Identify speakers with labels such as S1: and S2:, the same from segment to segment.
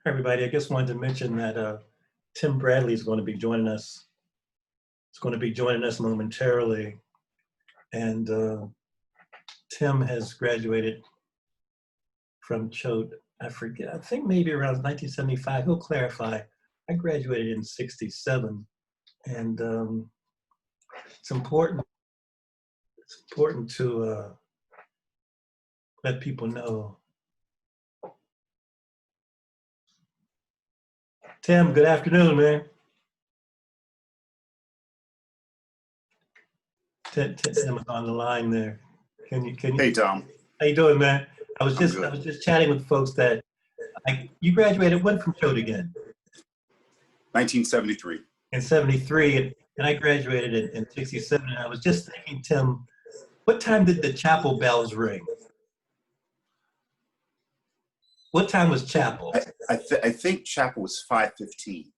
S1: Everybody, I just wanted to mention that Tim Bradley is going to be joining us. He's going to be joining us momentarily. And Tim has graduated from Choate. I forget, I think maybe around 1975. He'll clarify. I graduated in 67. And it's important to let people know. Tim, good afternoon, man. Tim is on the line there. Can you?
S2: Hey, Tom.
S1: How you doing, man? I was just chatting with folks that you graduated when from Choate again?
S2: 1973.
S1: In 73, and I graduated in 67. And I was just thinking, Tim, what time did the chapel bells ring? What time was chapel?
S2: I think chapel was 5:15.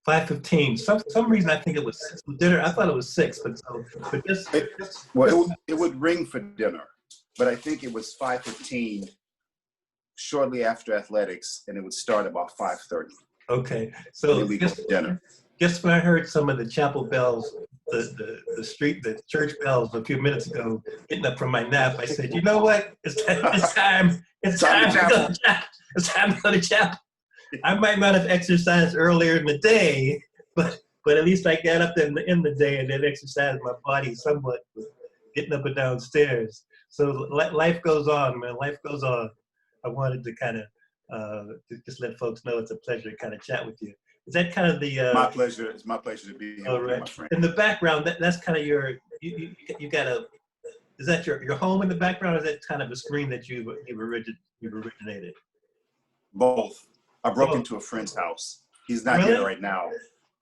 S1: 5:15. Some reason I think it was 6 with dinner. I thought it was 6, but just
S2: it would ring for dinner, but I think it was 5:15 shortly after athletics, and it would start about 5:30.
S1: Okay, so
S2: we go to dinner.
S1: Just when I heard some of the chapel bells, the church bells a few minutes ago, getting up from my nap, I said, you know what? It's time to go to chapel. I might not have exercised earlier in the day, but at least I got up in the day and then exercised my body somewhat with getting up and downstairs. So life goes on, man. Life goes on. I wanted to kind of just let folks know it's a pleasure to kind of chat with you. Is that kind of the?
S2: My pleasure. It's my pleasure to be here with you, my friend.
S1: In the background, that's kind of your. You got a. Is that your home in the background, or is that kind of a screen that you've originated?
S2: Both. I broke into a friend's house. He's not here right now.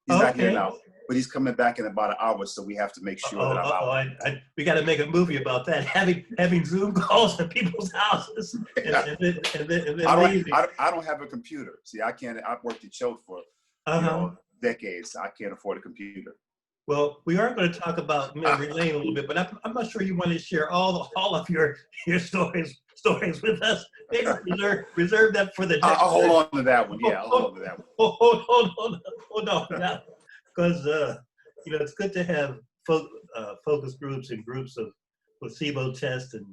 S2: He's not here now, but he's coming back in about an hour, so we have to make sure that I'm out.
S1: We got to make a movie about that. Having Zoom calls at people's houses. And then
S2: I don't have a computer. See, I can't. I've worked at Choate for decades. I can't afford a computer.
S1: Well, we are going to talk about memory lane a little bit, but I'm not sure you want to share all of your stories with us. Maybe reserve that for the next.
S2: I'll hold on to that one. Yeah, I'll hold on to that one.
S1: Hold on now, because it's good to have focus groups and groups of placebo tests and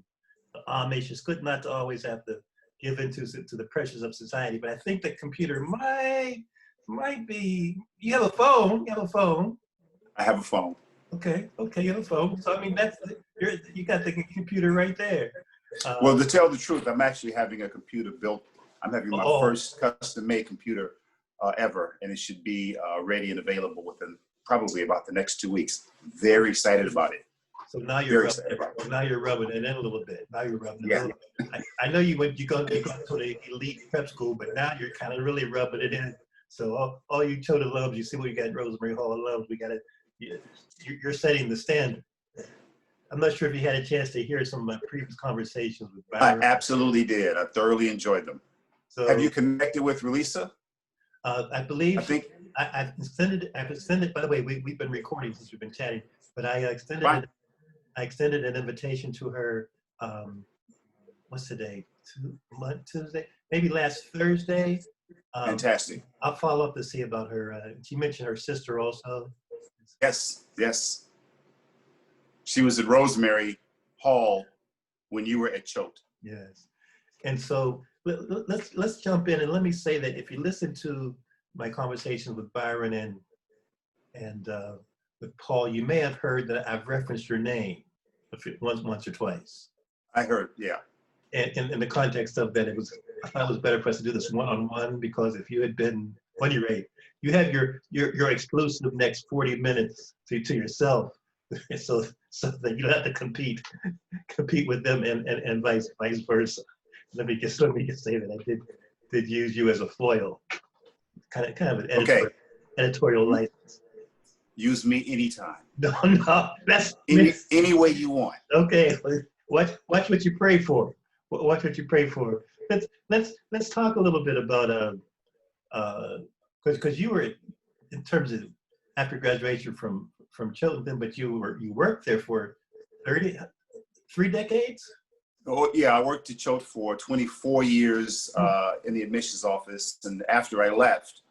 S1: Amish. It's good not to always have to give into to the pressures of society. But I think the computer might be. You have a phone.
S2: I have a phone.
S1: Okay, you have a phone. So I mean, you got the computer right there.
S2: Well, to tell the truth, I'm actually having a computer built. I'm having my first custom-made computer ever, and it should be ready and available within probably about the next 2 weeks. Very excited about it.
S1: So now you're rubbing it in a little bit. Now you're rubbing it in. I know you go to the elite prep school, but now you're kind of really rubbing it in. So all you Choate alums, you see what you got, Rosemary Hall alums. You're setting the standard. I'm not sure if you had a chance to hear some of my previous conversations with Byron.
S2: I absolutely did. I thoroughly enjoyed them. So, have you connected with Relisa?
S1: I believe.
S2: I think
S1: I've extended. By the way, we've been recording since we've been chatting, but I extended an invitation to her. What's today? Tuesday? Maybe last Thursday.
S2: Fantastic.
S1: I'll follow up to see about her. She mentioned her sister also.
S2: Yes. She was at Rosemary Hall when you were at Choate.
S1: Yes. And so let's jump in, and let me say that if you listen to my conversations with Byron and with Paul, you may have heard that I've referenced your name once or twice.
S2: I heard, yeah.
S1: And in the context of that, I thought it was better for us to do this one-on-one, because if you had been, on your rate, you have your exclusive next 40 minutes to yourself, so that you don't have to compete with them and vice versa. Let me just say that I did use you as a foil, kind of an editorial license.
S2: Use me anytime.
S1: No, that's
S2: any way you want.
S1: Okay, watch what you pray for. Watch what you pray for. Let's talk a little bit about because you were, in terms of after graduation from Choate, but you worked there for 3 decades.
S2: Oh, yeah, I worked at Choate for 24 years in the admissions office. And after I left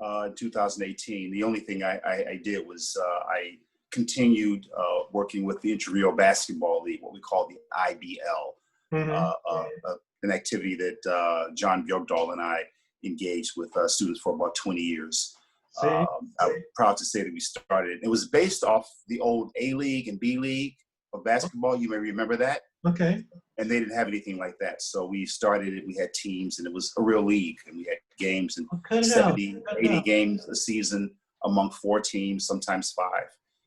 S2: in 2018, the only thing I did was I continued working with the Intramural Basketball League, what we call the IBL,
S1: Mm-hmm.
S2: an activity that John Bjorkdahl and I engaged with students for about 20 years.
S1: See?
S2: I'm proud to say that we started. It was based off the old A League and B League of basketball. You may remember that.
S1: Okay.
S2: And they didn't have anything like that. So we started it. We had teams, and it was a real league. And we had games and
S1: Well, cut it out.
S2: 70,
S1: Cut it
S2: 80
S1: out.
S2: games a season among 4 teams, sometimes 5.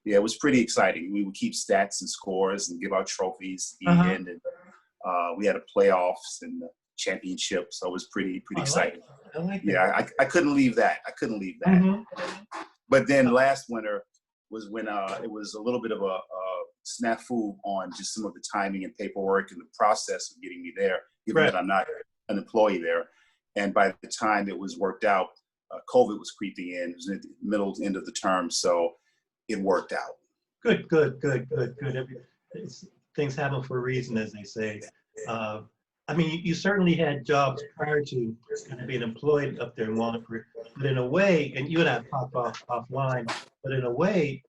S2: Yeah, it was pretty exciting. We would keep stats and scores and give out trophies at the
S1: Uh-huh.
S2: end. And we had a playoffs and a championship. So it was pretty
S1: I like
S2: exciting.
S1: it. I like it.
S2: Yeah, I couldn't leave that. I couldn't leave that.
S1: Mm-hmm.
S2: But then last winter was when it was a little bit of a snafu on just some of the timing and paperwork and the process of getting me there, given
S1: Right.
S2: that I'm not an employee there. And by the time it was worked out, COVID was creeping in. It was at the middle end of the term, so it worked out.
S1: Good. Things happen for a reason, as they say. I mean, you certainly had jobs prior to kind of being employed up there in Wallingford, but in a way, and you and I talked offline, but in a way,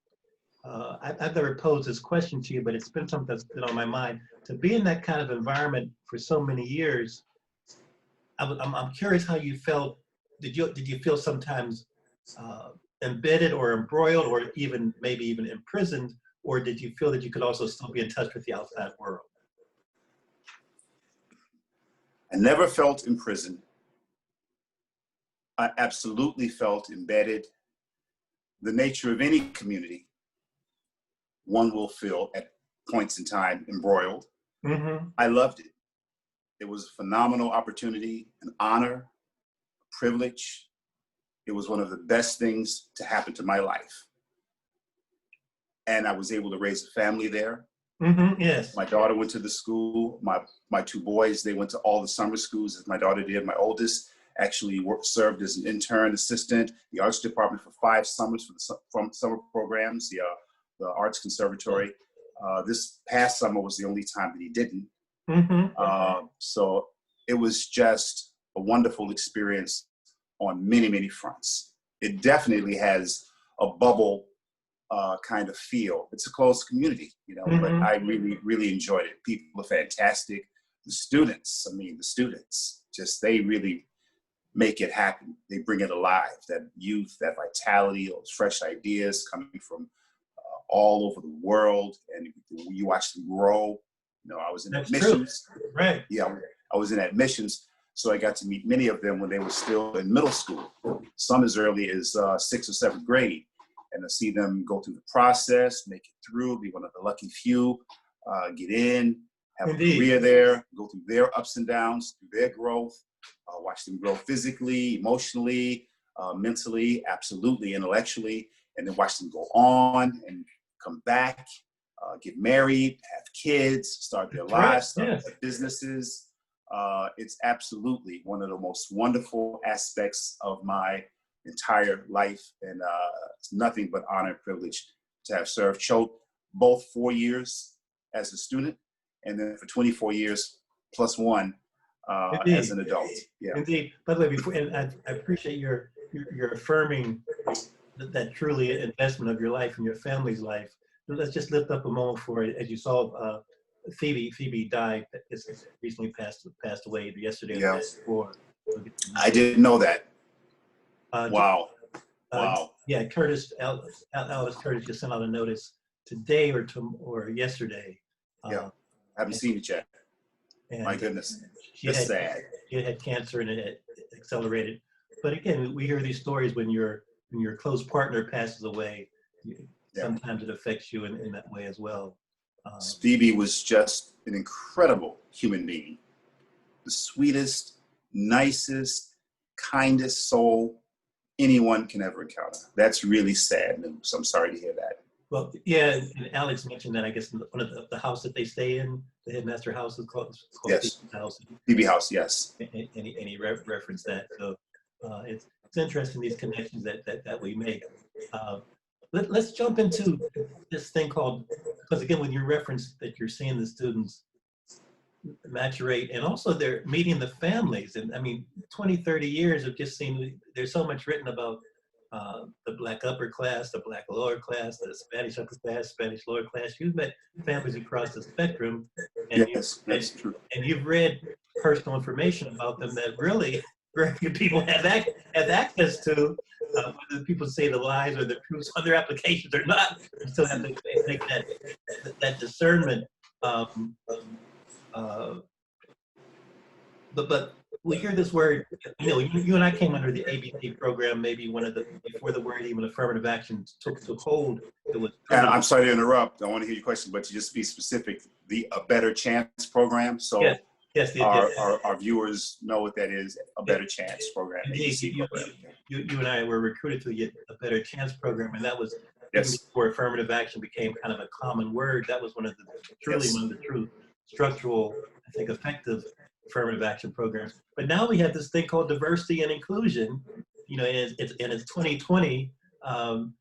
S1: I've never posed this question to you, but it's been something that's been on my mind. To be in that kind of environment for so many years, I'm curious how you felt. Did you feel sometimes embedded or embroiled, or maybe even imprisoned, or did you feel that you could also still be in touch with the outside world?
S2: I never felt imprisoned. I absolutely felt embedded. The nature of any community, one will feel at points in time embroiled.
S1: Mm-hmm.
S2: I loved it. It was a phenomenal opportunity, an honor, a privilege. It was one of the best things to happen to my life. And I was able to raise a family there.
S1: Mm-hmm. Yes.
S2: My daughter went to the school. My 2 boys, they went to all the summer schools as my daughter did. My oldest actually served as an intern assistant, the arts department for 5 summers from summer programs, the arts conservatory. This past summer was the only time that he didn't.
S1: Mm-hmm.
S2: So it was just a wonderful experience on many fronts. It definitely has a bubble kind of feel. It's a close community,
S1: Mm-hmm.
S2: but I really enjoyed it. People are fantastic. The students, just, they really make it happen. They bring it alive, that youth, that vitality, those fresh ideas coming from all over the world. And you watch them grow. I was in
S1: That's
S2: admissions.
S1: True. Right.
S2: Yeah, I was in admissions. So I got to meet many of them when they were still in middle school, some as early as 6th or 7th grade. And to see them go through the process, make it through, be one of the lucky few, get in, have
S1: Indeed.
S2: a career there, go through their ups and downs, through their growth, watch them grow physically, emotionally, mentally, absolutely, intellectually, and then watch them go on and come back, get married, have kids, start their lives, start
S1: Yes.
S2: their businesses. It's absolutely one of the most wonderful aspects of my entire life, and it's nothing but honor and privilege to have served Choate both 4 years as a student, and then for 24 years plus 1 as an adult. Yeah.
S1: Indeed. By the way, and I appreciate your affirming that truly investment of your life and your family's life. Let's just lift up a moment for it. As you saw, Phoebe died. Recently passed away yesterday.
S2: Yeah.
S1: Before.
S2: I didn't know that. Wow.
S1: Yeah, Alice Curtis just sent out a notice today or yesterday.
S2: Yeah, haven't seen it yet. My goodness, that's sad.
S1: She had cancer and it had accelerated. But again, we hear these stories when your close partner passes away. Sometimes it affects you in that way as well.
S2: Phoebe was just an incredible human being, the sweetest, nicest, kindest soul anyone can ever encounter. That's really sad news. I'm sorry to hear that.
S1: Well, yeah, and Alex mentioned that, I guess, one of the house that they stay in, the headmaster house is called
S2: Yes.
S1: Phoebe House.
S2: Phoebe House, yes.
S1: And he referenced that. So it's interesting, these connections that we make. Let's jump into this thing called, because again, when you reference that you're seeing the students maturate, and also they're meeting the families. And I mean, 20, 30 years have just seen, there's so much written about the Black upper class, the Black lower class, the Spanish upper class, Spanish lower class. You've met families across the spectrum, and
S2: Yes, that's true.
S1: and you've read personal information about them that really very few people have access to. Whether people say the lies or the truths on their applications or not, you still have to make that discernment. Um, uh, but we hear this word, you know, you and I came under the ABC program, maybe one of the, before the word even affirmative action took hold, it was.
S2: And I'm sorry to interrupt. I want to hear your question, but to just be specific, the A Better Chance program. So
S1: Yes, yes,
S2: our viewers know what that is, A Better Chance program.
S1: Indeed, you and I were recruited to get A Better Chance program, and that was,
S2: Yes.
S1: before affirmative action became kind of a common word. That was one of the truly one of the true structural, I think, effective affirmative action programs. But now we have this thing called diversity and inclusion, you know, and it's 2020, and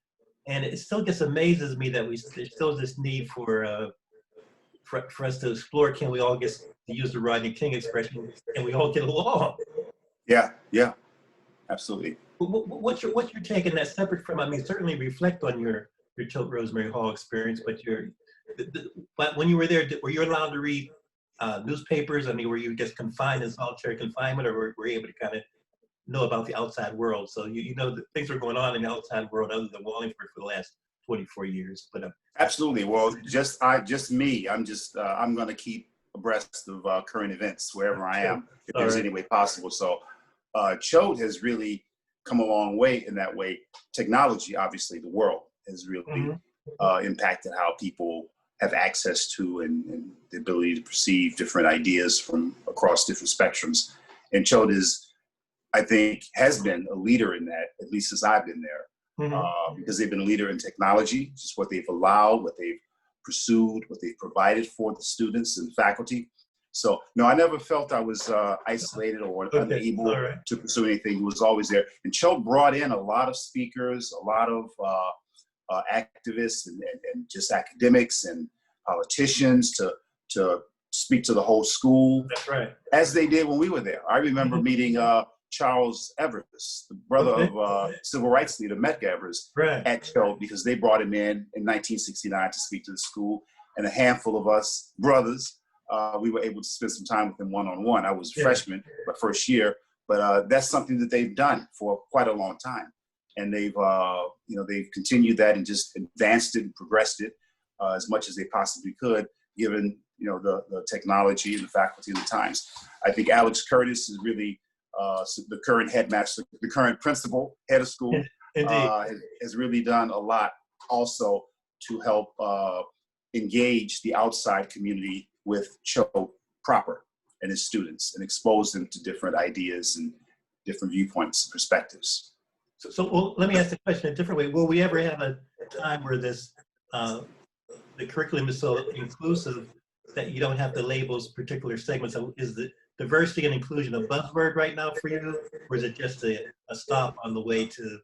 S1: it still just amazes me that there's still this need for us to explore. Can we all get, to use the Rodney King expression, can we all get along?
S2: Yeah, yeah, absolutely.
S1: What's your take on that, separate from, I mean, certainly reflect on your Tilt Rosemary Hall experience, but but when you were there, were you allowed to read newspapers? I mean, were you just confined in solitary confinement, or were you able to kind of know about the outside world? So you know that things were going on in the outside world other than Wallingford for the last 24 years. But
S2: Absolutely. Well, just me. I'm going to keep abreast of current events wherever I am, if there's any way possible. So Chode has really come a long way in that way. Technology, obviously, the world has really impacted how people have access to and the ability to perceive different ideas from across different spectrums. And Chode is, I think, has been a leader in that, at least since I've been there, because they've been a leader in technology, just what they've allowed, what they've pursued, what they've provided for the students and faculty. So, no, I never felt I was isolated or unable to pursue anything. It was always there. And Chode brought in a lot of speakers, a lot of activists and just academics and politicians to speak to the whole school.
S1: That's right.
S2: As they did when we were there. I remember meeting Charles Evers, the brother of civil rights leader Medgar Evers, at Chode, because they brought him in 1969 to speak to the school. And a handful of us brothers, we were able to spend some time with him one-on-one. I was a freshman, my first year, but that's something that they've done for quite a long time. And they've continued that and just advanced it and progressed it as much as they possibly could, given the technology and the faculty and the times. I think Alex Curtis is really the current headmaster, the current principal, head of school, has really done a lot also to help engage the outside community with Chode proper and his students and expose them to different ideas and different viewpoints and perspectives.
S1: So well, let me ask the question a different way. Will we ever have a time where this, the curriculum is so inclusive that you don't have to label particular segments? Is the diversity and inclusion a buzzword right now for you, or is it just a stop on the way to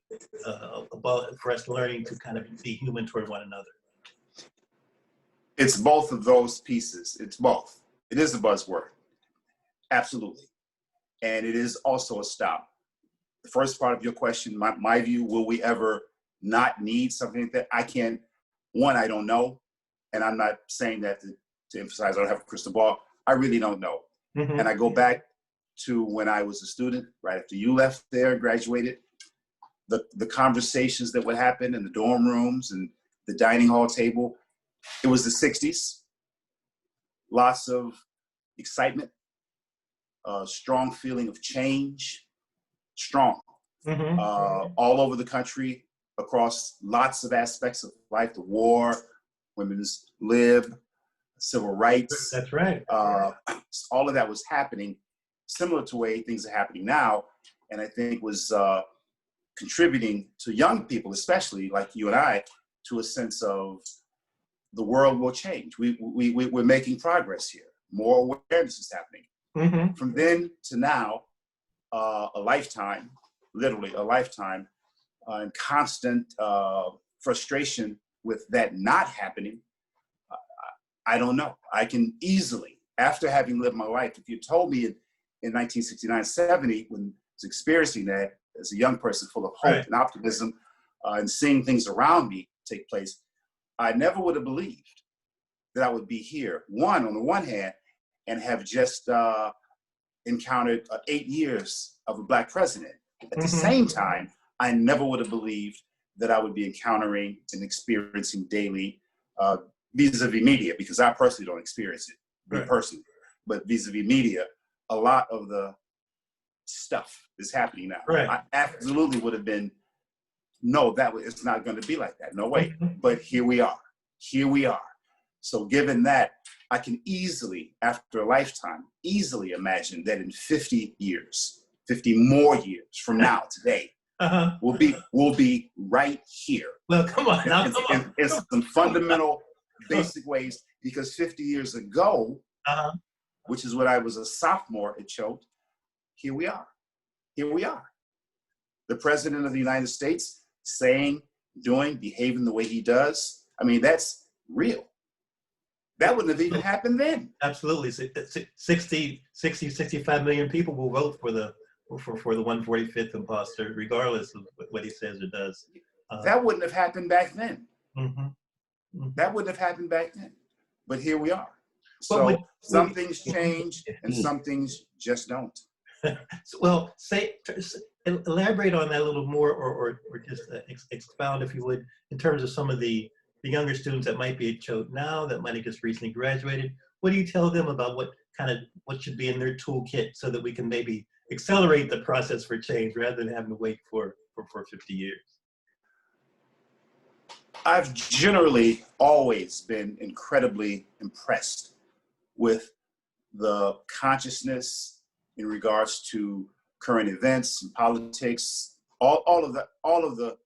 S1: for us learning to kind of be human toward one another?
S2: It's both of those pieces. It's both. It is a buzzword, absolutely, and it is also a stop. The first part of your question, my view, will we ever not need something like that? I don't know, and I'm not saying that to emphasize I don't have a crystal ball. I really don't know. And I go back to when I was a student, right after you left there and graduated, the conversations that would happen in the dorm rooms and the dining hall table. It was the 60s, lots of excitement, a strong feeling of change, strong, all over the country, across lots of aspects of life, the war, women's lib, civil rights.
S1: That's right.
S2: All of that was happening similar to the way things are happening now, and I think was contributing to young people, especially like you and I, to a sense of the world will change. We're making progress here. More awareness is happening. From then to now, a lifetime, literally a lifetime, and constant frustration with that not happening. I don't know. I can easily, after having lived my life, if you told me in 1969, 70, when I was experiencing that as a young person full of hope and optimism and seeing things around me take place, I never would have believed that I would be here, on the one hand, and have just encountered 8 years of a Black president. At the same time, I never would have believed that I would be encountering and experiencing daily vis-a-vis media, because I personally don't experience it, me personally, but vis-a-vis media, a lot of the stuff is happening now. I absolutely would have been, no, it's not going to be like that. No way. But here we are. Here we are. So given that, I can easily, after a lifetime, easily imagine that in 50 years, 50 more years from now, today, we'll be right here.
S1: Well, come on.
S2: In some fundamental, basic ways, because 50 years ago, which is when I was a sophomore at Choate, here we are. Here we are. The President of the United States saying, doing, behaving the way he does. I mean, that's real. That wouldn't have even happened then.
S1: Absolutely. 65 million people will vote for the 145th imposter, regardless of what he says or does.
S2: That wouldn't have happened back then. That wouldn't have happened back then. But here we are. So some things change and some things just don't.
S1: Well, elaborate on that a little more, or just expound, if you would, in terms of some of the younger students that might be at Choate now, that might have just recently graduated. What do you tell them about what should be in their toolkit, so that we can maybe accelerate the process for change rather than having to wait for 50 years?
S2: I've generally always been incredibly impressed with the consciousness in regards to current events and politics, all of the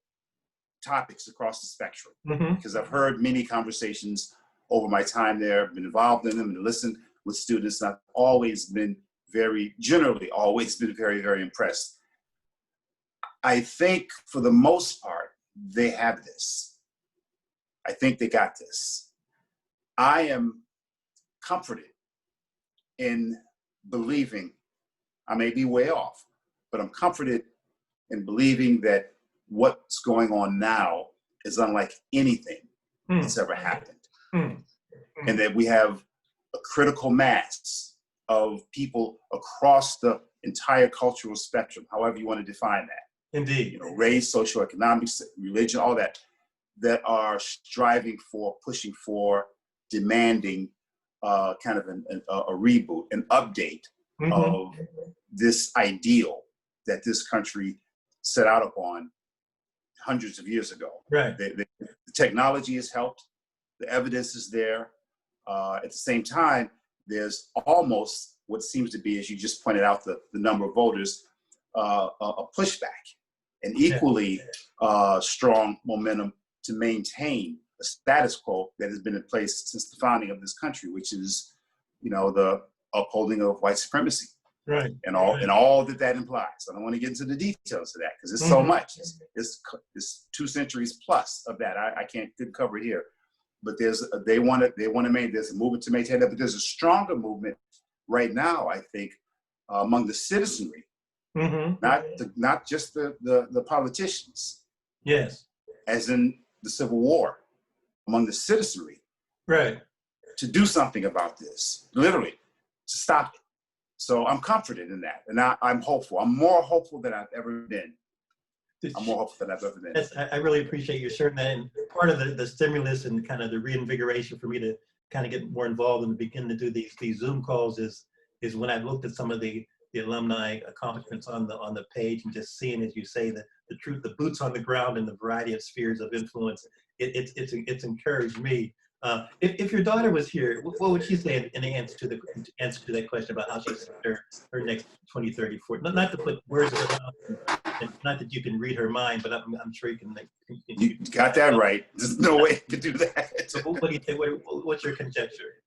S2: topics across the spectrum, because I've heard many conversations over my time there, been involved in them and listened with students. And I've always been generally always been very, very impressed. I think for the most part, they have this. I think they got this. I am comforted in believing, I may be way off, but I'm comforted in believing that what's going on now is unlike anything that's ever happened. And that we have a critical mass of people across the entire cultural spectrum, however you want to define that.
S1: Indeed.
S2: Race, socioeconomics, religion, all that are striving for, pushing for, demanding kind of a reboot, an update of this ideal that this country set out upon hundreds of years ago. The technology has helped. The evidence is there. At the same time, there's almost what seems to be, as you just pointed out, the number of voters, a pushback, an equally strong momentum to maintain a status quo that has been in place since the founding of this country, which is, the upholding of white supremacy. And all that implies. I don't want to get into the details of that because it's so much. It's 2 centuries plus of that. I can't cover it here. But there's a movement to maintain that. But there's a stronger movement right now, I think, among the citizenry, not just the politicians.
S1: Yes.
S2: As in the Civil War, among the citizenry. To do something about this, literally, to stop it. So I'm comforted in that, and I'm hopeful. I'm more hopeful than I've ever been.
S1: I really appreciate you sharing that. And part of the stimulus and kind of the reinvigoration for me to kind of get more involved and begin to do these Zoom calls is when I looked at some of the alumni accomplishments on the page, and just seeing, as you say, the truth, the boots on the ground and the variety of spheres of influence. It's encouraged me. If your daughter was here, what would she say in the answer to that question about how she spent her next 20, 30, 40? Not to put words in her mouth, and not that you can read her mind, but I'm sure you can.
S2: You got that right. There's no way to do that.
S1: So what do you think? What's your conjecture?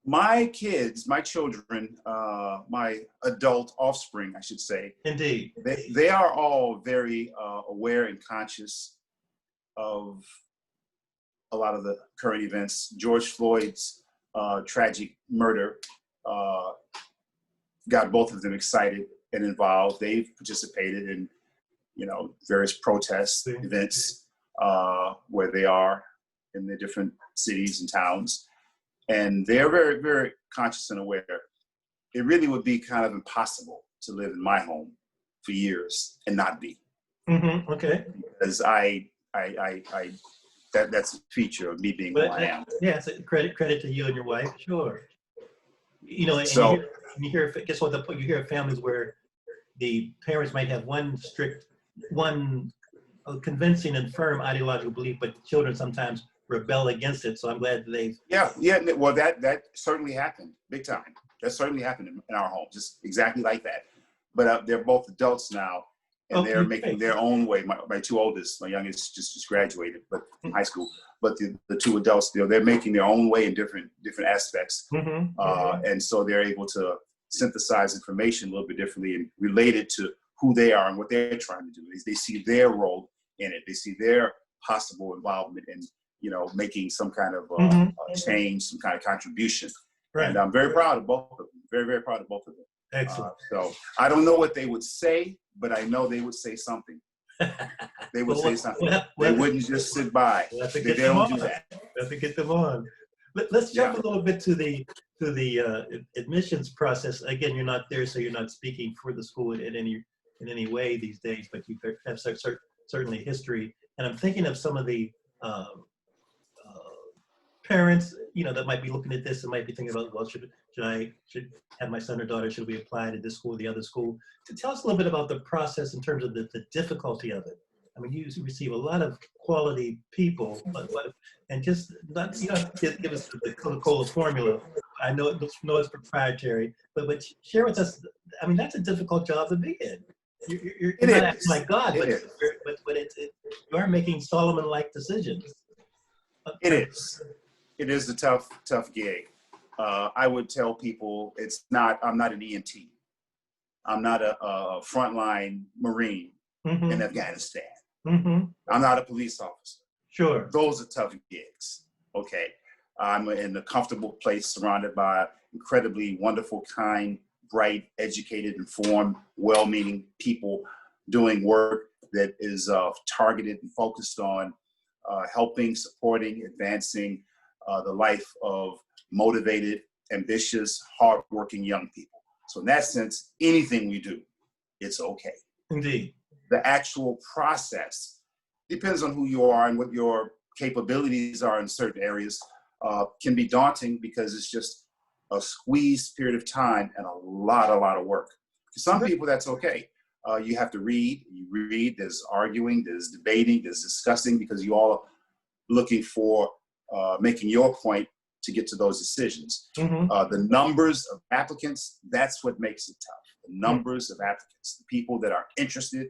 S2: My kids, my children, my adult offspring, I should say.
S1: Indeed.
S2: They are all very aware and conscious of a lot of the current events. George Floyd's tragic murder got both of them excited and involved. They've participated in, various protest events where they are in the different cities and towns. And they're very, very conscious and aware. It really would be kind of impossible to live in my home for years and not be.
S1: Mm-hmm. Okay.
S2: Because that's a feature of me being who I am.
S1: Yeah, it's a credit to you and your wife, sure. And
S2: So,
S1: you hear guess what? You hear of families where the parents might have one convincing and firm ideological belief, but the children sometimes rebel against it. So I'm glad that they've.
S2: Yeah. Well, that certainly happened, big time. That certainly happened in our home, just exactly like that. But they're both adults now, and they're making their own way. My two oldest, my youngest just graduated, but from high school. But the two adults, they're making their own way in different aspects, and so they're able to synthesize information a little bit differently and relate it to who they are and what they're trying to do. They see their role in it. They see their possible involvement in, making some kind of change, some kind of contribution. Right. And I'm very proud of both of them. Very, very proud of both of them.
S1: Excellent.
S2: So I don't know what they would say, but I know they would say something. They would say something. They wouldn't just sit by. They don't do that.
S1: Let's get them on. Let's jump a little bit to the admissions process. Again, you're not there, so you're not speaking for the school in any way these days, but you have certainly history. And I'm thinking of some of the parents, that might be looking at this and might be thinking about, well, should I have my son or daughter, should we apply to this school or the other school? To tell us a little bit about the process in terms of the difficulty of it. I mean, you receive a lot of quality people, and just not, give us the Coca-Cola formula. I know it's proprietary, but share with us. I mean, that's a difficult job to be in. You're not acting like God, but you are making Solomon-like decisions.
S2: It is. It is a tough gig. I would tell people I'm not an EMT. I'm not a frontline Marine in Afghanistan. I'm not a police officer.
S1: Sure.
S2: Those are tough gigs. Okay. I'm in a comfortable place surrounded by incredibly wonderful, kind, bright, educated, informed, well-meaning people doing work that is targeted and focused on helping, supporting, advancing the life of motivated, ambitious, hardworking young people. So in that sense, anything we do, it's okay.
S1: Indeed.
S2: The actual process depends on who you are and what your capabilities are in certain areas. Can be daunting because it's just a squeezed period of time and a lot of work. For some people, that's okay. You have to read, there's arguing, there's debating, there's discussing, because you all are looking for making your point to get to those decisions. The numbers of applicants, that's what makes it tough. The numbers of applicants, the people that are interested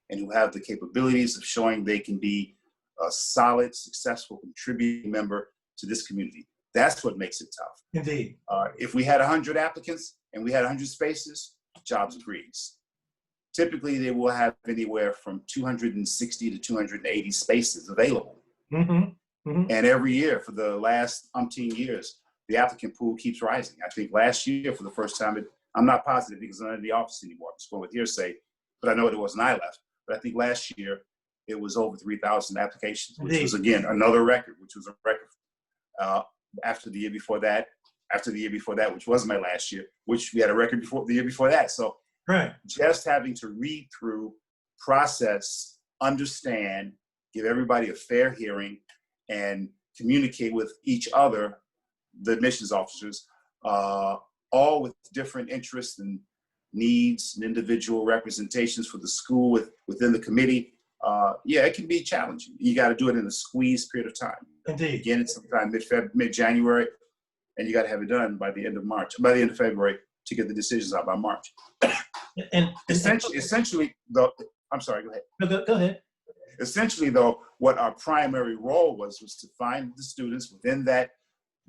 S2: and who have the capabilities of showing they can be a solid, successful, contributing member to this community. That's what makes it tough.
S1: Indeed.
S2: If we had 100 applicants and we had 100 spaces, jobs a breeze. Typically, they will have anywhere from 260 to 280 spaces available. And every year for the last umpteen years, the applicant pool keeps rising. I think last year, for the first time, I'm not positive because I'm not in the office anymore. I'm just going with hearsay, but I know it wasn't I left. But I think last year, it was over 3,000 applications, which was, again, another record, which was a record. After the year before that, which wasn't my last year, which we had a record the year before that. So just having to read through, process, understand, give everybody a fair hearing, and communicate with each other, the admissions officers, all with different interests and needs and individual representations for the school within the committee. It can be challenging. You got to do it in a squeezed period of time.
S1: Indeed.
S2: Again, it's sometime mid-January, and you got to have it done by the end of February to get the decisions out by March. And essentially, though, I'm sorry, go ahead.
S1: No, go ahead.
S2: Essentially, though, what our primary role was to find the students within that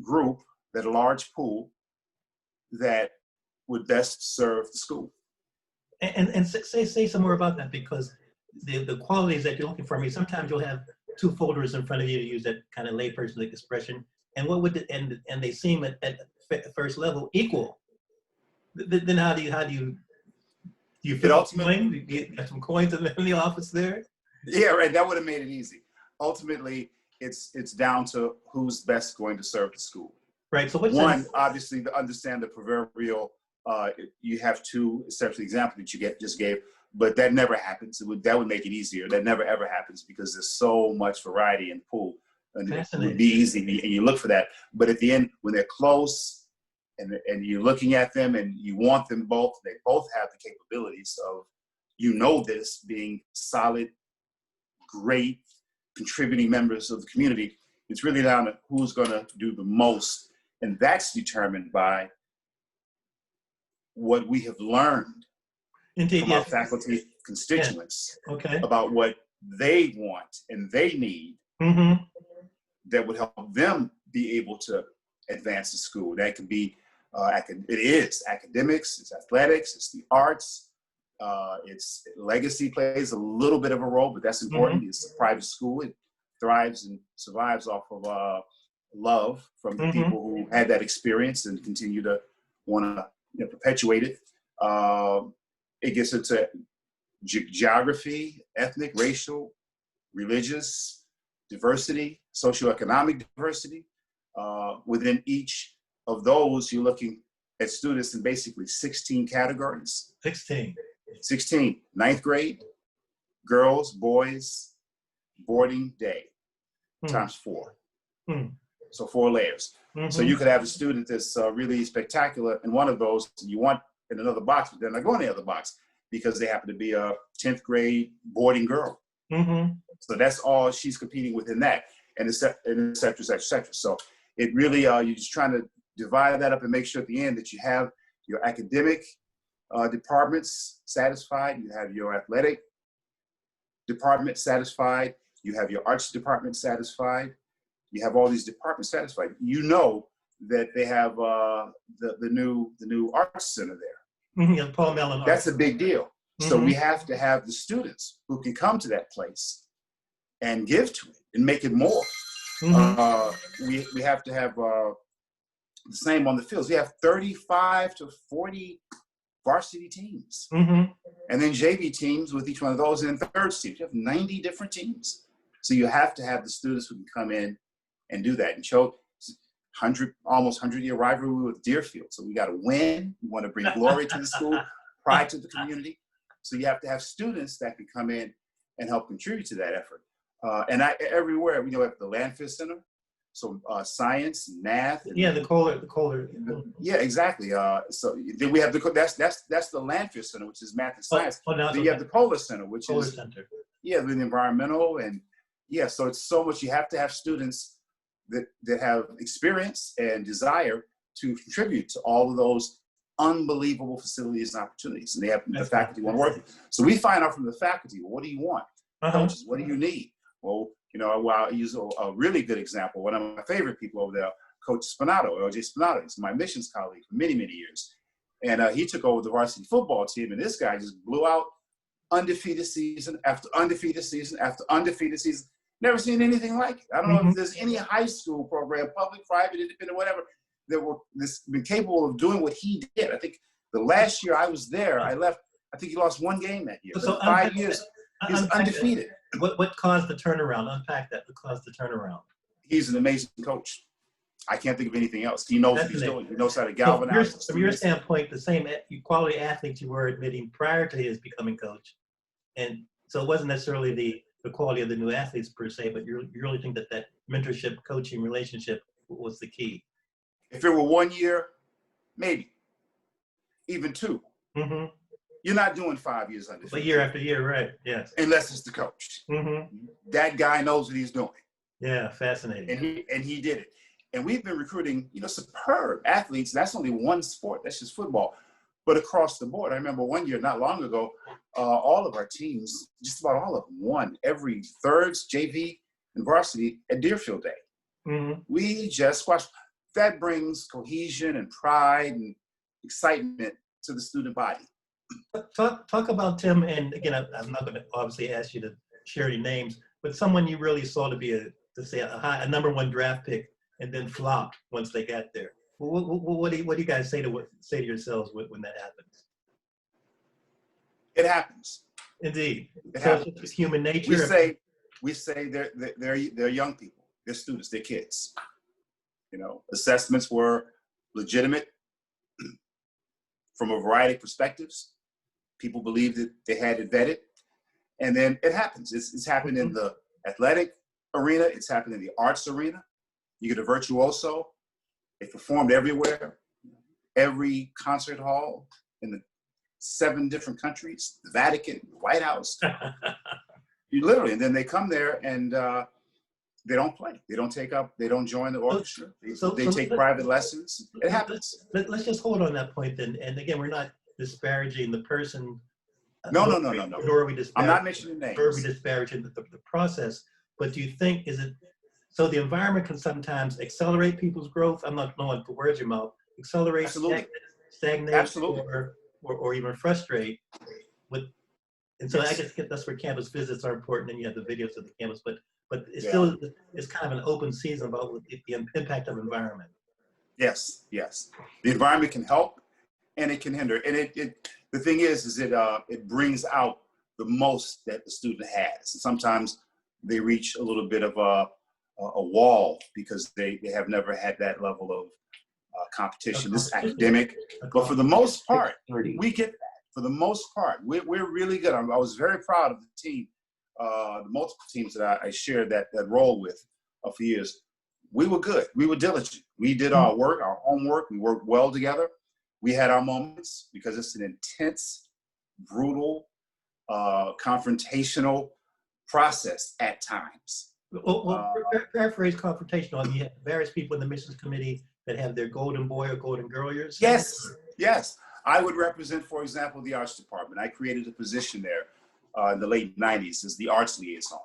S2: group, that large pool, that would best serve the school.
S1: And say some more about that, because the qualities that you're looking for. I mean, sometimes you'll have two folders in front of you, to use that kind of layperson expression, and what would and they seem at first level equal. Then do you
S2: It
S1: flip a
S2: ultimately,
S1: coin? Do you get some coins in the office there?
S2: yeah, right. That would have made it easy. Ultimately, it's down to who's best going to serve the school.
S1: Right. So what's
S2: One, obviously, to understand the proverbial, you have two, except for the example that you just gave, but that never happens. That would make it easier. That never ever happens because there's so much variety in the pool, and it would be easy, and you look for that. But at the end, when they're close, and you're looking at them, and you want them both, they both have the capabilities of, this being solid, great, contributing members of the community. It's really down to who's going to do the most. And that's determined by what we have learned from our faculty constituents about what they want and they need that would help them be able to advance the school. That could be, it is academics, it's athletics, it's the arts, it's legacy plays a little bit of a role, but that's important. It's a private school. It thrives and survives off of love from the people who had that experience and continue to want to perpetuate it. It gets into geography, ethnic, racial, religious diversity, socioeconomic diversity. Within each of those, you're looking at students in basically 16 categories. 16. Ninth grade, girls, boys, boarding day, times 4. So 4 layers. So you could have a student that's really spectacular in one of those you want in another box, but they're not going in the other box because they happen to be a 10th grade boarding girl. So that's all she's competing within that, and et cetera, et cetera, et cetera. So it really, you're just trying to divide that up and make sure at the end that you have your academic departments satisfied, you have your athletic department satisfied, you have your arts department satisfied, you have all these departments satisfied. You know that they have the new arts center there.
S1: Paul Mellon.
S2: That's a big deal. So we have to have the students who can come to that place and give to it and make it more. We have to have the same on the fields. We have 35 to 40 varsity teams, and then JV teams with each one of those, and then third teams. You have 90 different teams. So you have to have the students who can come in and do that and show almost 100-year rivalry with Deerfield. So we got to win. We want to bring glory to the school, pride to the community. So you have to have students that can come in and help contribute to that effort. And everywhere, we know at the Landfill Center, so science, math.
S1: The Kohler.
S2: Yeah, exactly. So then we have that's the Landfill Center, which is math and science. Then you have the Kohler Center, which is with environmental and so it's so much. You have to have students that have experience and desire to contribute to all of those unbelievable facilities and opportunities, and they have the faculty want to work. So we find out from the faculty, well, what do you want? Coaches, what do you need? Well, I'll use a really good example. One of my favorite people over there, Coach Spinato, LJ Spinato. He's my missions colleague for many, many years. And he took over the varsity football team, and this guy just blew out undefeated season after undefeated season after undefeated season. Never seen anything like it. I don't know if there's any high school program, public, private, independent, whatever, that been capable of doing what he did. I think the last year I was there, I left. I think he lost 1 game that year. So 5 years, he was undefeated.
S1: What caused the turnaround? Unpack that. What caused the turnaround?
S2: He's an amazing coach. I can't think of anything else. He knows what he's doing. He knows how to galvanize.
S1: So from your standpoint, the same quality athletes you were admitting prior to his becoming coach, and so it wasn't necessarily the quality of the new athletes per se, but you really think that mentorship, coaching relationship was the key.
S2: If it were 1 year, maybe, even 2. You're not doing 5 years undefeated.
S1: But year after year, right? Yes.
S2: Unless it's the coach. That guy knows what he's doing.
S1: Yeah, fascinating.
S2: And he did it. And we've been recruiting, superb athletes. That's only one sport. That's just football. But across the board, I remember 1 year, not long ago, all of our teams, just about all of them, won every thirds, JV, and varsity at Deerfield Day. We just squashed. That brings cohesion and pride and excitement to the student body.
S1: Talk about Tim, and again, I'm not going to obviously ask you to share any names, but someone you really saw to be a number 1 draft pick and then flopped once they got there. What do you guys say to yourselves when that happens?
S2: It happens.
S1: Indeed.
S2: It
S1: So
S2: happens.
S1: it's human nature.
S2: We say they're young people, they're students, they're kids. You know, assessments were legitimate from a variety of perspectives. People believed that they had it vetted, and then it happens. It's happened in the athletic arena. It's happened in the arts arena. You get a virtuoso. They performed everywhere, every concert hall in the 7 different countries, the Vatican, the White House. You literally, and then they come there and they don't play. They don't join the orchestra. They take private lessons. It happens.
S1: Let's just hold on that point then. And again, we're not disparaging the person.
S2: No.
S1: Nor are we disparaging.
S2: I'm not mentioning names.
S1: Nor are we disparaging the process. But do you think, so the environment can sometimes accelerate people's growth? I'm not knowing the words in your mouth. Accelerate, stagnate,
S2: Absolutely.
S1: Or even frustrate. And so
S2: Yes.
S1: I guess that's where campus visits are important, and you have the videos of the campus. But it's it's kind of an open season about the impact of environment.
S2: Yes. The environment can help, and it can hinder. And the thing is it brings out the most that the student has. And sometimes they reach a little bit of a wall because they have never had that level of competition. This is academic, but for the most part, we get that. For the most part, we're really good. I was very proud of the team, the multiple teams that I shared that role with for years. We were good. We were diligent. We did our work, our homework. We worked well together. We had our moments because it's an intense, brutal, confrontational process at times.
S1: Paraphrase confrontational. You have various people in the missions committee that have their golden boy or golden girl.
S2: Yes. I would represent, for example, the arts department. I created a position there in the late 90s as the arts liaison.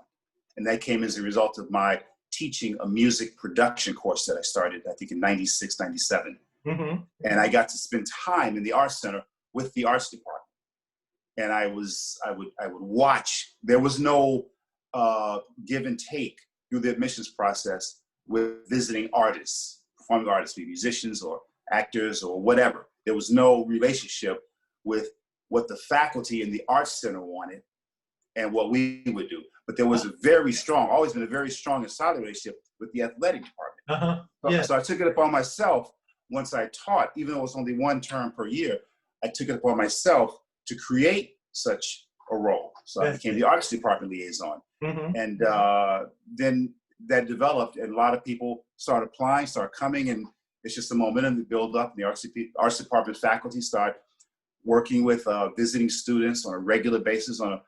S2: And that came as a result of my teaching a music production course that I started, I think in 96, 97.
S1: Mm-hmm.
S2: And I got to spend time in the arts center with the arts department. And I would watch. There was no give and take through the admissions process with visiting artists, performing artists, be musicians or actors or whatever. There was no relationship with what the faculty in the arts center wanted and what we would do. But there was always been a very strong and solid relationship with the athletic department. So I took it upon myself once I taught, even though it was only 1 term per year, I took it upon myself to create such a role. So I became the arts department liaison.
S1: Mm-hmm.
S2: And then that developed, and a lot of people started applying, started coming, and it's just a momentum to build up. The arts department faculty start working with visiting students on a regular basis, on a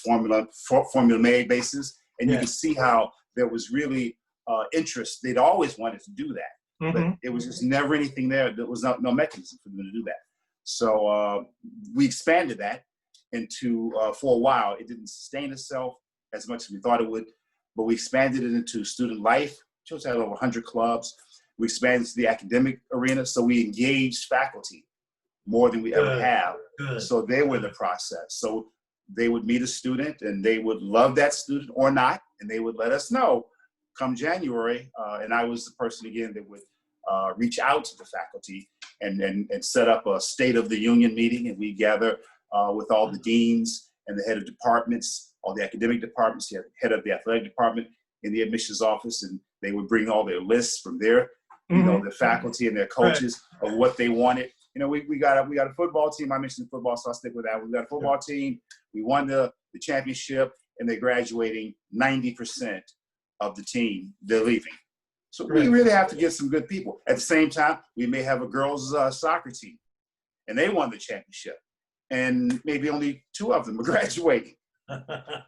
S2: formula-made basis, and you can see how there was really interest. They'd always wanted to do that, but it was just never anything there. There was no mechanism for them to do that. So we expanded that into, for a while, it didn't sustain itself as much as we thought it would, but we expanded it into student life. Chose had over 100 clubs. We expanded to the academic arena, so we engaged faculty more than we ever have. So they were in the process. So they would meet a student, and they would love that student or not, and they would let us know come January. And I was the person, again, that would reach out to the faculty and set up a State of the Union meeting, and we gather with all the deans and the head of departments, all the academic departments, the head of the athletic department in the admissions office, and they would bring all their lists from their the faculty and their coaches of what they wanted. We got a football team. I mentioned football, so I'll stick with that. We got a football team. We won the championship, and they're graduating 90% of the team. They're leaving. So we really have to get some good people. At the same time, we may have a girls' soccer team, and they won the championship, and maybe only 2 of them are graduating.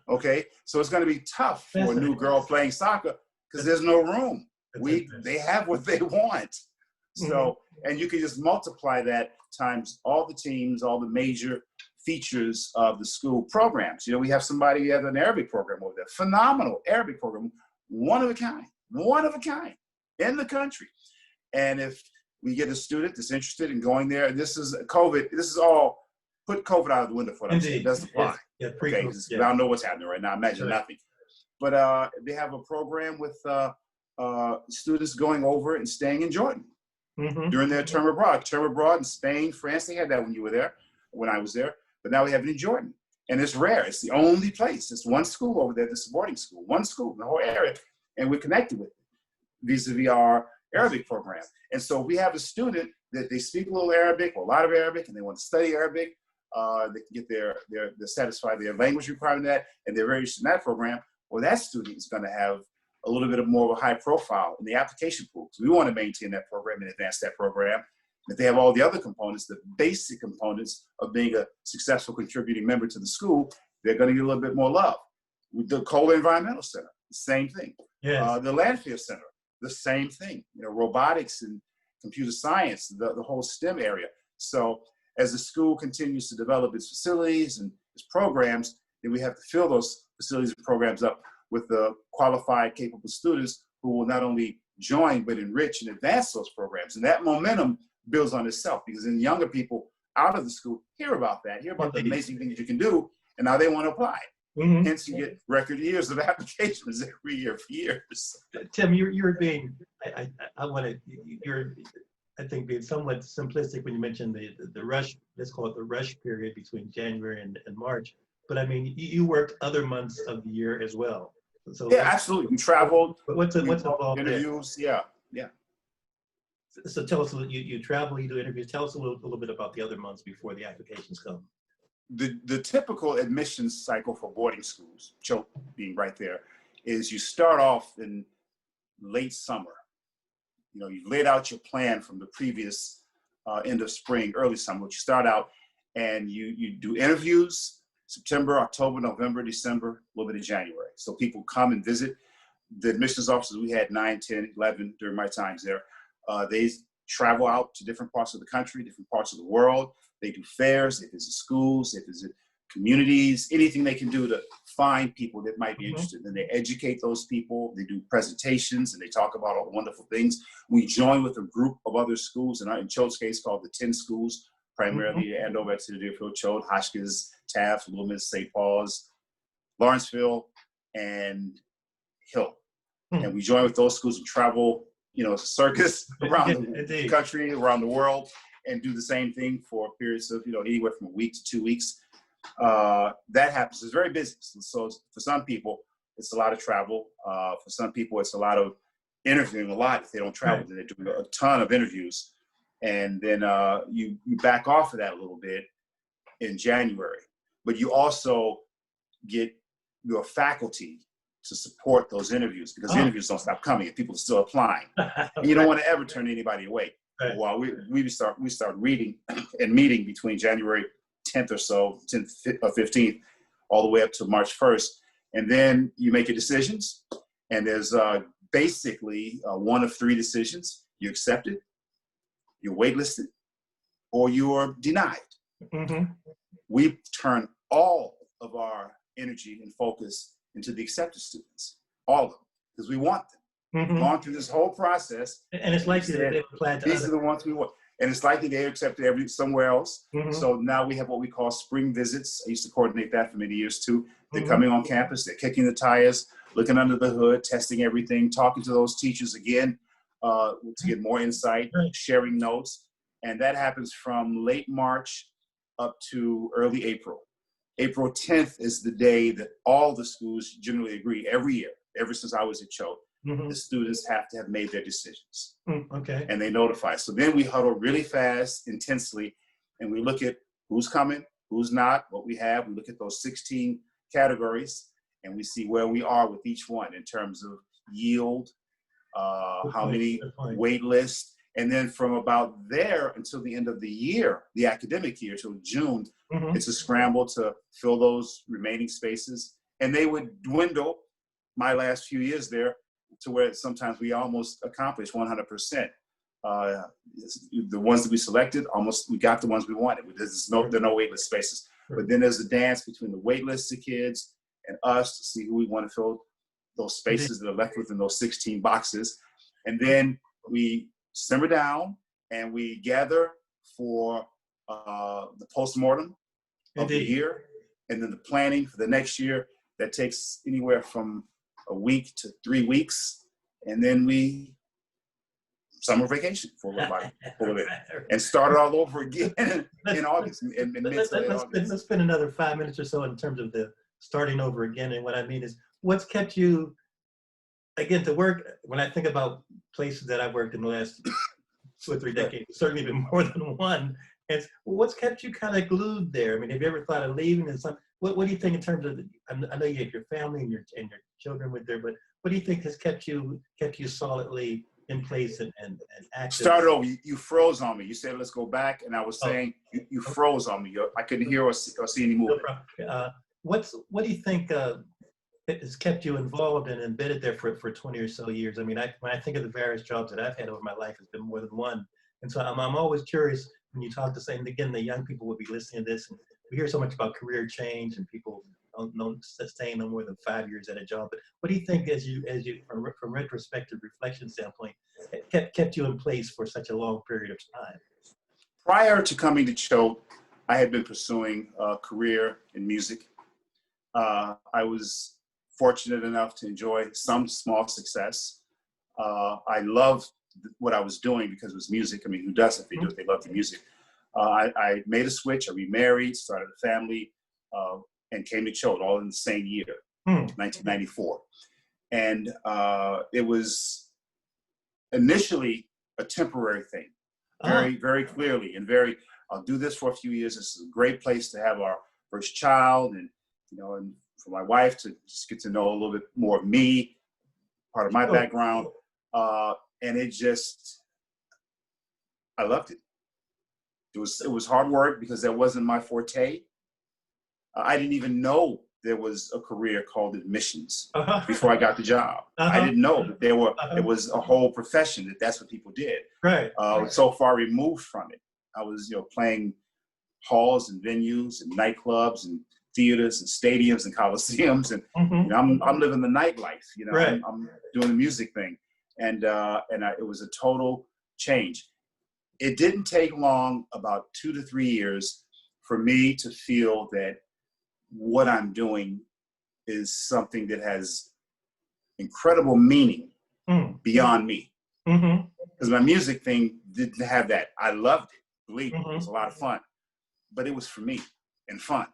S2: Okay, so it's going to be tough for a new girl playing soccer because there's no room. They have what they want. So, and you can just multiply that times all the teams, all the major features of the school programs. We have somebody who has an Arabic program over there, phenomenal Arabic program, one of a kind in the country. And if we get a student that's interested in going there, this is COVID, this is all, put COVID out of the window for them. It doesn't apply. I don't know what's happening right now. Imagine nothing. But they have a program with students going over and staying in Jordan. during their term abroad. Term abroad in Spain, France, they had that when you were there, when I was there. But now we have it in Jordan. And it's rare. It's the only place. It's one school over there, this boarding school, one school in the whole area. And we're connected with it vis-a-vis our Arabic program. And so we have a student that they speak a little Arabic or a lot of Arabic, and they want to study Arabic. They can get they're satisfy their language requirement that, and they're very interested in that program. Well, that student is going to have a little bit of more of a high profile in the application pool. So we want to maintain that program and advance that program. If they have all the other components, the basic components of being a successful contributing member to the school, they're going to get a little bit more love. With the Kohler Environmental Center, the same thing.
S1: Yes.
S2: The Landfill Center, the same thing. You know, robotics and computer science, the whole STEM area. So as the school continues to develop its facilities and its programs, then we have to fill those facilities and programs up with the qualified, capable students who will not only join, but enrich and advance those programs. And that momentum builds on itself, because then younger people out of the school hear about that, hear about the amazing things you can do, and now they want to apply. Hence, you get record years of applications every year for years.
S1: Tim, you're being, I want to, you're, I think, being somewhat simplistic when you mentioned the rush, let's call it the rush period between January and March. But I mean, you worked other months of the year as well. So
S2: yeah, absolutely. We traveled.
S1: What's involved?
S2: Interviews, yeah.
S1: So tell us, you travel, you do interviews. Tell us a little bit about the other months before the applications come.
S2: The typical admissions cycle for boarding schools, Choate being right there, is you start off in late summer. You know, you've laid out your plan from the previous end of spring, early summer. You start out and you do interviews, September, October, November, December, a little bit of January. So people come and visit. The admissions officers, we had 9, 10, 11 during my times there. They travel out to different parts of the country, different parts of the world. They do fairs, they visit schools, they visit communities, anything they can do to find people that might be interested. Then they educate those people, they do presentations, and they talk about all the wonderful things. We join with a group of other schools, in Choate's case called the 10 schools, primarily Andover, Exeter, Deerfield, Choate, Hotchkiss, Taft, Little Miss, St. Paul's, Lawrenceville, and Hill. And we join with those schools and travel, you know, circus around the country, around the world, and do the same thing for periods of, you know, anywhere from a week to 2 weeks. That happens. It's very busy. So for some people, it's a lot of travel. For some people, it's a lot of interviewing a lot. If they don't travel, then they're doing a ton of interviews. And then you back off of that a little bit in January. But you also get your faculty to support those interviews, because the interviews don't stop coming and people are still applying. And you don't want to ever turn anybody away. Right. While we start reading and meeting between January 10th or so, 10th or 15th, all the way up to March 1st. And then you make your decisions. And there's basically one of 3 decisions. You accept it, you're waitlisted, or you're denied. We turn all of our energy and focus into the accepted students, all of them, because we want them. We've gone through this whole process. And it's likely that they applied to these are the ones we want. And it's likely they accepted somewhere else. So now we have what we call spring visits. I used to coordinate that for many years too. They're coming on campus, they're kicking the tires, looking under the hood, testing everything, talking to those teachers again to get more insight, sharing notes. And that happens from late March up to early April. April 10th is the day that all the schools generally agree every year, ever since I was at Choate. The students have to have made their decisions. And they notify. So then we huddle really fast, intensely, and we look at who's coming, who's not, what we have. We look at those 16 categories, and we see where we are with each one in terms of yield, how many wait lists. And then from about there until the end of the year, the academic year, till June, it's a scramble to fill those remaining spaces. And they would dwindle my last few years there to where sometimes we almost accomplished 100%. The ones that we selected, we got the ones we wanted. There are no waitlist spaces. But then there's a dance between the waitlisted kids and us to see who we want to fill those spaces that are left within those 16 boxes. And then we simmer down and we gather for the postmortem of the year, and then the planning for the next year. That takes anywhere from a week to 3 weeks, and then we summer vacation for a little bit, and started all over again in August, in mid to late August.
S1: Let's spend another 5 minutes or so in terms of the starting over again. And what I mean is, what's kept you, again, to work, when I think about places that I've worked in the last 2 or 3 decades, certainly been more than one, and what's kept you kind of glued there? I mean, have you ever thought of leaving? And what do you think in terms of, I know you have your family and your children with there, but what do you think has kept you solidly in place and active?
S2: Started over. You froze on me. You said, let's go back. And I was saying, you froze on me. I couldn't hear or see any movement.
S1: What do you think has kept you involved and embedded there for 20 or so years? I mean, when I think of the various jobs that I've had over my life, it's been more than one. And so I'm always curious when you talk to, say, and again, the young people will be listening to this, and we hear so much about career change and people don't sustain no more than 5 years at a job. But what do you think, as you from retrospective reflection standpoint, kept you in place for such a long period of time?
S2: Prior to coming to Choate, I had been pursuing a career in music. I was fortunate enough to enjoy some small success. I loved what I was doing because it was music. I mean, who doesn't? They do it, they love the music. I made a switch. I remarried, started a family, and came to Choate all in the same year, 1994. And it was initially a temporary thing, very clearly, and I'll do this for a few years. This is a great place to have our first child, and and for my wife to just get to know a little bit more of me, part of my background. And I loved it. It was hard work because that wasn't my forte. I didn't even know there was a career called admissions before I got the job. I didn't know that there was a whole profession that's what people did.
S1: Right.
S2: So far removed from it. I was, playing halls and venues and nightclubs and theaters and stadiums and coliseums, and I'm living the nightlife.
S1: Right.
S2: I'm doing the music thing, and it was a total change. It didn't take long, about 2 to 3 years, for me to feel that what I'm doing is something that has incredible meaning beyond me. Because my music thing didn't have that. I loved it. Believe me, it was a lot of fun, but it was for me and fun.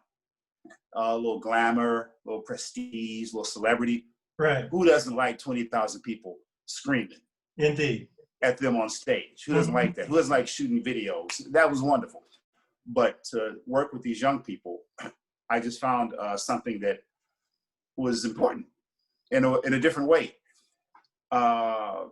S2: A little glamour, a little prestige, a little celebrity.
S1: Right.
S2: Who doesn't like 20,000 people screaming?
S1: Indeed.
S2: At them on stage? Who doesn't like that? Who doesn't like shooting videos? That was wonderful. But to work with these young people, I just found something that was important in a different way. I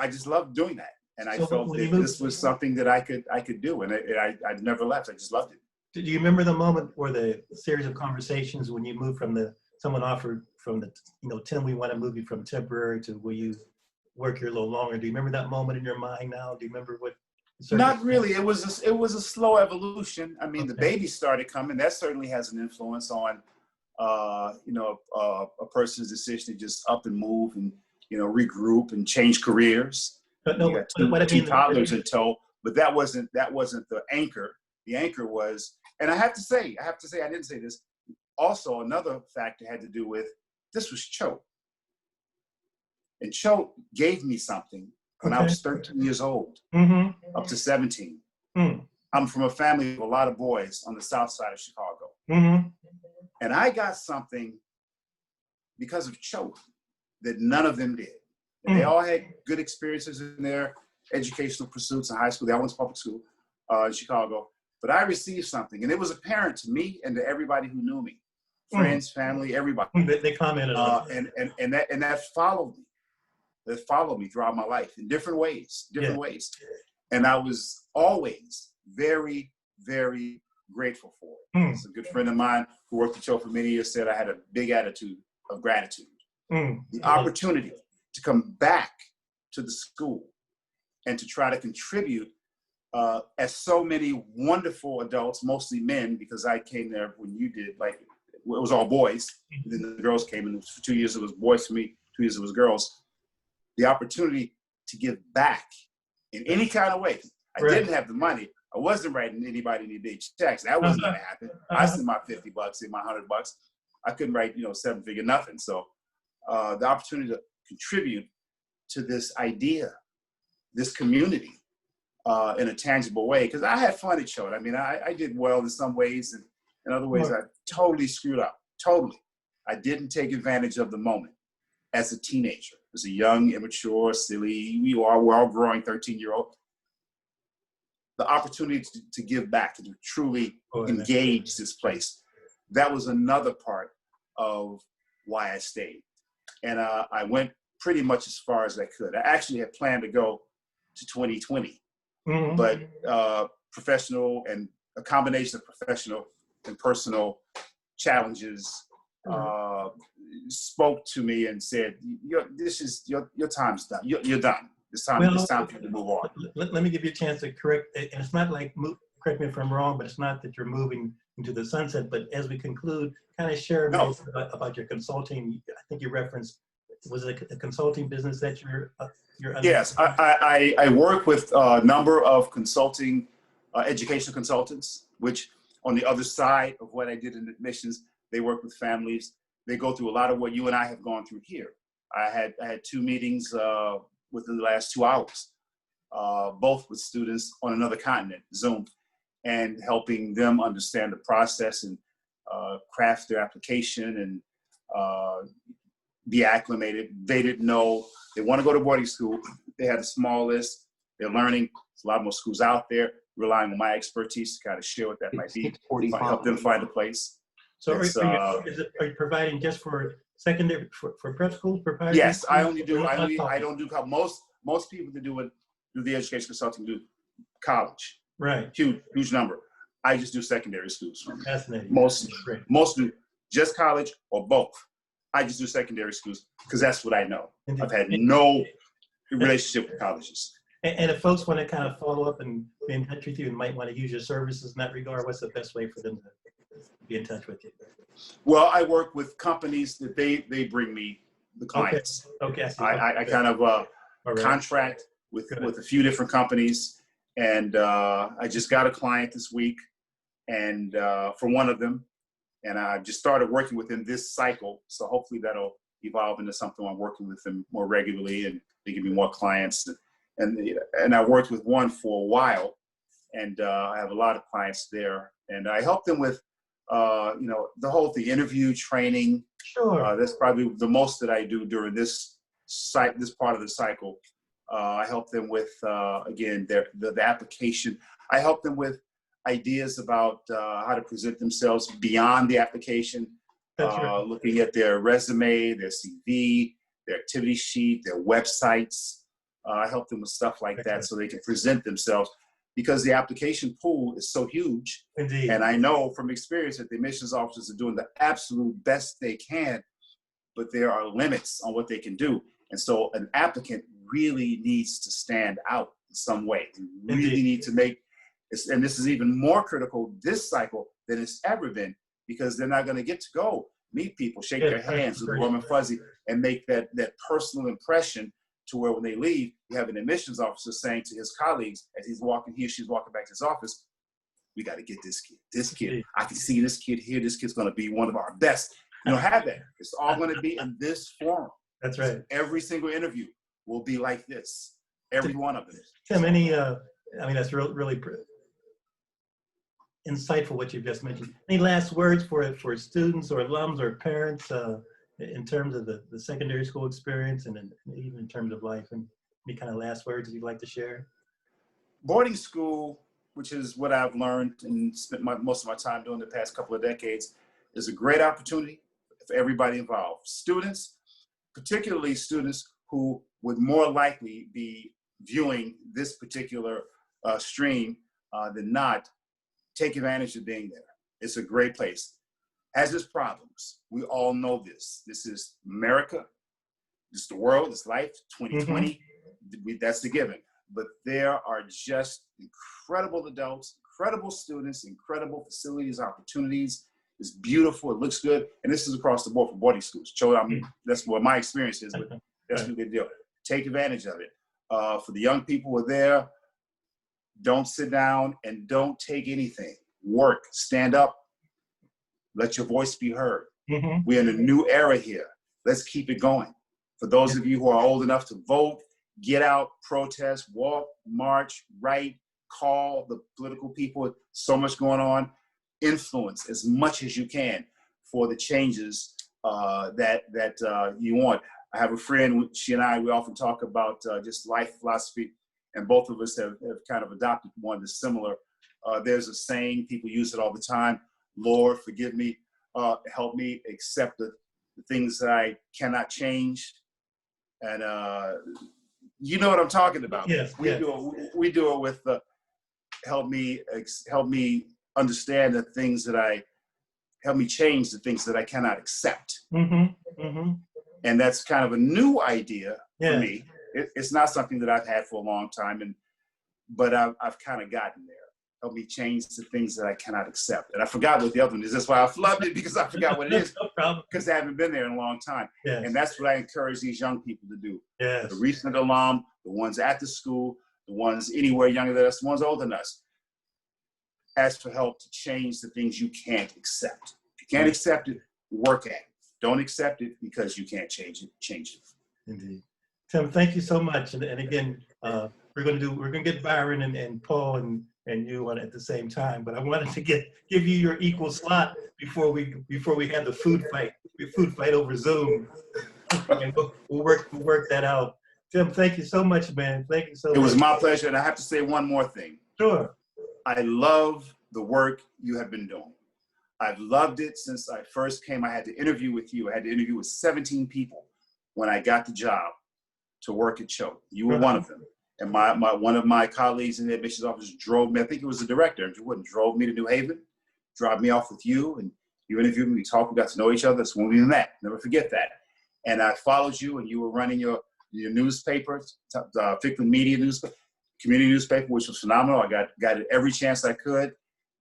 S2: just loved doing that, and I felt that this was something that I could do, and I never left. I just loved it.
S1: Do you remember the moment or the series of conversations when you moved from someone offered from Tim, we want to move you from temporary to will you work here a little longer? Do you remember that moment in your mind now? Do you remember what?
S2: Not really. It was a slow evolution. I mean, the baby started coming. That certainly has an influence on, a person's decision to just up and move and, regroup and change careers.
S1: But no,
S2: two toddlers in tow. But that wasn't the anchor. The anchor was, and I have to say, I didn't say this. Also, another factor had to do with this was Choate. And Choate gave me something when I was 13 years old, up to 17. I'm from a family of a lot of boys on the south side of Chicago. And I got something because of Choate that none of them did. And they all had good experiences in their educational pursuits in high school. They all went to public school in Chicago. But I received something, and it was apparent to me and to everybody who knew me, friends, family, everybody.
S1: They commented on it.
S2: And that followed me. That followed me throughout my life in different ways. And I was always very, very grateful for it. It's a good friend of mine who worked at Choate for many years said I had a big attitude of gratitude. The opportunity to come back to the school and to try to contribute as so many wonderful adults, mostly men, because I came there when you did, it was all boys. Then the girls came, and for 2 years it was boys for me, 2 years it was girls. The opportunity to give back in any kind of way. I didn't have the money. I wasn't writing anybody any big checks. That wasn't going to happen. I sent my $50 and my $100. I couldn't write, 7-figure nothing. So the opportunity to contribute to this idea this community in a tangible way. Because I had fun at Choate. I mean, I did well in some ways, and in other ways, I totally screwed up. Totally. I didn't take advantage of the moment as a teenager, as a young, immature, silly, we're all growing 13-year-old. The opportunity to give back, to truly engage this place. That was another part of why I stayed. And I went pretty much as far as I could. I actually had planned to go to 2020, but professional and a combination of professional and personal challenges spoke to me and said, your time's done. You're done. It's time for you to move on.
S1: Let me give you a chance to correct, and it's not like, correct me if I'm wrong, but it's not that you're moving into the sunset, but as we conclude, kind of share about your consulting. I think you referenced, was it a consulting business that you're under?
S2: Yes, I work with a number of consulting, educational consultants, which on the other side of what I did in admissions, they work with families. They go through a lot of what you and I have gone through here. I had 2 meetings within the last 2 hours, both with students on another continent, Zoom, and helping them understand the process and craft their application and be acclimated. They didn't know, they want to go to boarding school. They had a small list. They're learning. There's a lot more schools out there, relying on my expertise to kind of share what that might be, help them find a place.
S1: So are you providing just for secondary, for prep schools?
S2: Yes, I don't do most people that do the education consulting do college.
S1: Right.
S2: Huge number. I just do secondary schools.
S1: Fascinating.
S2: Most do just college or both. I just do secondary schools because that's what I know. Indeed. I've had no relationship with colleges.
S1: And if folks want to kind of follow up and be in touch with you and might want to use your services in that regard, what's the best way for them to be in touch with you?
S2: Well, I work with companies that they bring me the clients.
S1: Okay.
S2: I kind of contract with a few different companies, and I just got a client this week, and for one of them, and I just started working with them this cycle. So hopefully that'll evolve into something. I'm working with them more regularly, and they give me more clients. And I worked with one for a while, and I have a lot of clients there, and I help them with the whole thing, interview training.
S1: Sure.
S2: That's probably the most that I do during this part of the cycle. I help them with, again, the application. I help them with ideas about how to present themselves beyond the application, looking at their resume, their CV, their activity sheet, their websites. I help them with stuff like that so they can present themselves, because the application pool is so huge.
S1: Indeed.
S2: And I know from experience that the admissions officers are doing the absolute best they can, but there are limits on what they can do. And so an applicant really needs to stand out in some way. They really need to make, and this is even more critical this cycle than it's ever been, because they're not going to get to go meet people, shake their hands, do the warm and fuzzy, and make that personal impression to where when they leave, you have an admissions officer saying to his colleagues as he or she's walking back to his office, we got to get this kid. I can see this kid here. This kid's going to be one of our best. You don't have that. It's all going to be in this forum.
S1: That's right.
S2: Every single interview will be like this. Every one of them.
S1: Tim, that's really insightful what you've just mentioned. Any last words for students or alums or parents in terms of the secondary school experience and even in terms of life? And any kind of last words you'd like to share?
S2: Boarding school, which is what I've learned and spent most of my time doing the past couple of decades, is a great opportunity for everybody involved. Students, particularly students who would more likely be viewing this particular stream than not, take advantage of being there. It's a great place. Has its problems. We all know this. This is America. This is the world. It's life. 2020. That's the given. But there are just incredible adults, incredible students, incredible facilities, opportunities. It's beautiful. It looks good. And this is across the board for boarding schools. That's what my experience is, but that's a good deal. Take advantage of it. For the young people who are there, don't sit down and don't take anything. Work. Stand up. Let your voice be heard. We're in a new era here. Let's keep it going. For those of you who are old enough to vote, get out, protest, walk, march, write, call the political people. So much going on. Influence as much as you can for the changes that you want. I have a friend, she and I, we often talk about just life philosophy, and both of us have kind of adopted one that's similar. There's a saying, people use it all the time: Lord, forgive me, help me accept the things that I cannot change. And you know what I'm talking about.
S1: Yes,
S2: we do it with help me understand the things that help me change the things that I cannot accept.
S1: Mm-hmm. Mm-hmm.
S2: And that's kind of a new idea
S1: Yeah.
S2: for me. It's not something that I've had for a long time, but I've kind of gotten there. Help me change the things that I cannot accept. And I forgot what the other one is. That's why I flubbed it, because I forgot what it is.
S1: No problem.
S2: Because I haven't been there in a long time.
S1: Yes.
S2: And that's what I encourage these young people to do.
S1: Yes.
S2: The recent alum, the ones at the school, the ones anywhere younger than us, the ones older than us. Ask for help to change the things you can't accept. If you can't accept it, work at it. Don't accept it because you can't change it. Change it.
S1: Indeed. Tim, thank you so much. And again, we're gonna get Byron and Paul and you on at the same time. But I wanted to give you your equal slot before we have the food fight over Zoom. And we'll work that out. Tim, thank you so much, man. Thank you so much.
S2: It was my pleasure, and I have to say one more thing.
S1: Sure.
S2: I love the work you have been doing. I've loved it since I first came. I had to interview with you. I had to interview with 17 people when I got the job to work at Choate. You were one of them. And one of my colleagues in the admissions office drove me, I think it was the director, Andrew Wooden, drove me to New Haven, dropped me off with you, and you interviewed me, we talked, we got to know each other. That's when we met. Never forget that. And I followed you, and you were running your newspaper, Ficklin Media newspaper, community newspaper, which was phenomenal. I got it every chance I could.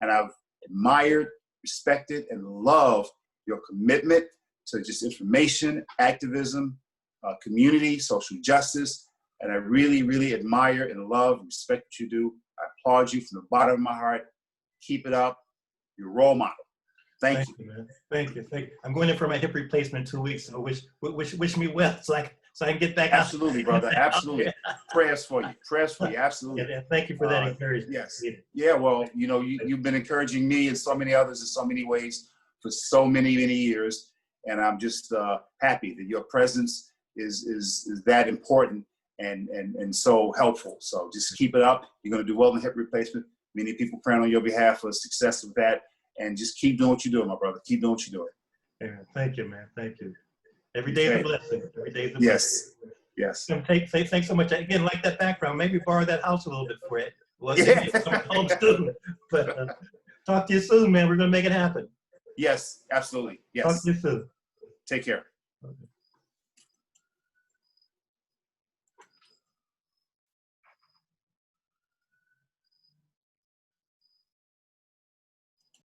S2: And I've admired, respected, and loved your commitment to just information, activism, community, social justice. And I really, really admire and love and respect what you do. I applaud you from the bottom of my heart. Keep it up. You're a role model. Thank you.
S1: Man. Thank you. I'm going in for my hip replacement in 2 weeks. So wish me well so I can get back.
S2: Absolutely, brother. Absolutely. Prayers for you. Prayers for you. Absolutely.
S1: Yeah, thank you for that encouragement.
S2: Yes. Yeah. Well, you've been encouraging me and so many others in so many ways for so many, many years, and I'm just happy that your presence is that important and so helpful. So just keep it up. You're going to do well in hip replacement. Many people praying on your behalf for success with that, and just keep doing what you're doing, my brother. Keep doing what you're doing.
S1: Yeah, thank you, man. Thank you. Every day is a blessing. Every day is a
S2: blessing.
S1: Yes.
S2: Yes.
S1: Thanks so much. Again, like that background, maybe borrow that house a little bit for it. Well,
S2: Yeah.
S1: home student. But talk to you soon, man. We're going to make it happen.
S2: Yes, absolutely. Yes.
S1: Talk to you soon.
S2: Take care.